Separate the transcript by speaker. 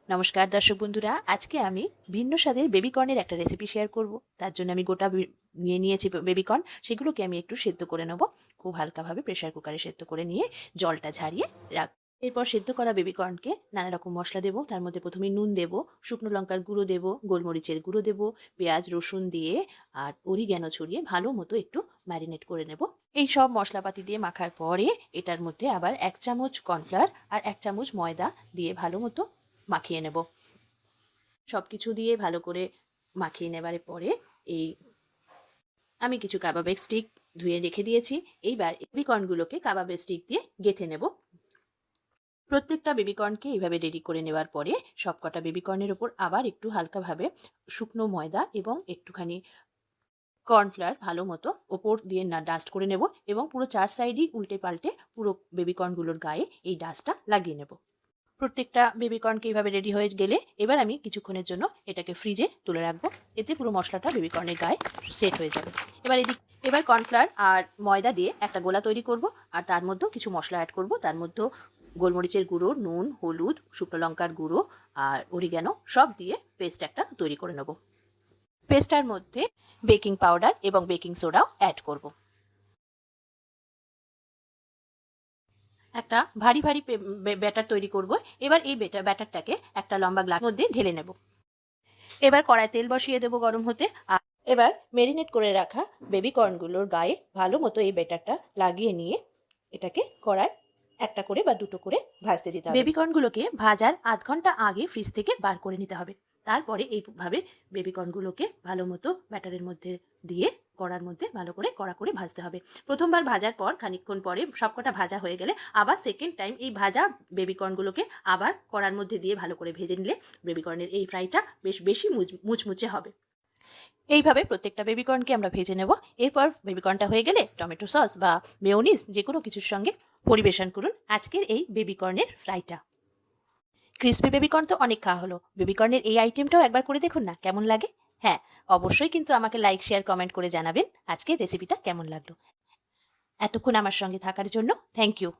Speaker 1: নমস্কার দর্শক বন্ধুরা, আজকে আমি ভিন্ন স্বাদের বেবিকর্নের একটা রেসিপি শেয়ার করব। তার জন্য আমি গোটা নিয়ে নিয়েছি বেবিকর্ন। সেগুলোকে আমি একটু সেদ্ধ করে নেব। খুব হালকাভাবে প্রেসার কুকারে সেদ্ধ করে নিয়ে জলটা ঝারিয়ে রাখ। এরপর সেদ্ধ করা বেবিকর্নকে নানা রকম মশলা দেবো। তার মধ্যে প্রথমে নুন দেবো, শুকনো লঙ্কার গুঁড়ো দেবো, গোলমরিচের গুঁড়ো দেবো, পেঁয়াজ রসুন দিয়ে আর অরিগ্যানো ছড়িয়ে ভালো মতো একটু ম্যারিনেট করে নেব। এই সব মশলাপাতি দিয়ে মাখার পরে এটার মধ্যে আবার 1 চামচ কর্নফ্লাওয়ার আর 1 চামচ ময়দা দিয়ে ভালো মতো মাখিয়ে নেব। সব কিছু দিয়ে ভালো করে মাখিয়ে নেবার পরে আমি কিছু কাবাবের স্টিক ধুয়ে রেখে দিয়েছি। এইবার বেবিকর্নগুলোকে কাবাবের স্টিক দিয়ে গেঁথে নেব। প্রত্যেকটা বেবিকর্নকে এইভাবে রেডি করে নেওয়ার পরে সবকটা বেবিকর্নের ওপর আবার একটু হালকাভাবে শুকনো ময়দা এবং একটুখানি কর্নফ্লাওয়ার ভালো মতো ওপর দিয়ে ডাস্ট করে নেব এবং পুরো 4 সাইডই উল্টে পাল্টে পুরো বেবিকর্নগুলোর গায়ে এই ডাস্টটা লাগিয়ে নেব। প্রত্যেকটা বেবিকর্নকে এইভাবে রেডি হয়ে গেলে এবার আমি কিছুক্ষণের জন্য এটাকে ফ্রিজে তুলে রাখবো। এতে পুরো মশলাটা বেবিকর্নের গায়ে সেট হয়ে যাবে। এবার কর্নফ্লাওয়ার আর ময়দা দিয়ে একটা গোলা তৈরি করব আর তার মধ্যেও কিছু মশলা অ্যাড করব। তার মধ্যে গোলমরিচের গুঁড়ো, নুন, হলুদ, শুকনো লঙ্কার গুঁড়ো আর অরিগ্যানো সব দিয়ে পেস্ট একটা তৈরি করে নেব। পেস্টটার মধ্যে বেকিং পাউডার এবং বেকিং সোডাও অ্যাড করব। একটা ভারী ভারী ব্যাটার তৈরি করব। এবার এই ব্যাটারটাকে একটা লম্বা গ্লাস মধ্যে ঢেলে নেব। এবার কড়ায় তেল বসিয়ে দেবো গরম হতে। আর এবার মেরিনেট করে রাখা বেবিকর্নগুলোর গায়ে ভালো মতো এই ব্যাটারটা লাগিয়ে নিয়ে এটাকে কড়ায় একটা করে বা দুটো করে ভাজতে দিতে হবে। বেবিকর্নগুলোকে ভাজার আধ ঘন্টা আগে ফ্রিজ থেকে বার করে নিতে হবে। তারপরে এইভাবে বেবিকর্নগুলোকে ভালো মতো ব্যাটারের মধ্যে দিয়ে কড়ার মধ্যে ভালো করে কড়া করে ভাজতে হবে। প্রথমবার ভাজার পর খানিকক্ষণ পরে সবকটা ভাজা হয়ে গেলে আবার সেকেন্ড টাইম এই ভাজা বেবিকর্নগুলোকে আবার কড়ার মধ্যে দিয়ে ভালো করে ভেজে নিলে বেবিকর্নের এই ফ্রাইটা বেশি মুচমুচে হবে। এইভাবে প্রত্যেকটা বেবিকর্নকে আমরা ভেজে নেব। এরপর বেবিকর্নটা হয়ে গেলে টমেটো সস বা মেয়োনিজ যে কোনো কিছুর সঙ্গে পরিবেশন করুন আজকের এই বেবিকর্নের ফ্রাইটা। ক্রিসপি বেবিকর্ন তো অনেক খাওয়া হলো, বেবিকর্নের এই আইটেমটাও একবার করে দেখুন না কেমন লাগে। হ্যাঁ, অবশ্যই কিন্তু আমাকে লাইক, শেয়ার, কমেন্ট করে জানাবেন আজকের রেসিপিটা কেমন লাগলো। এতক্ষণ আমার সঙ্গে থাকার জন্য থ্যাংক ইউ।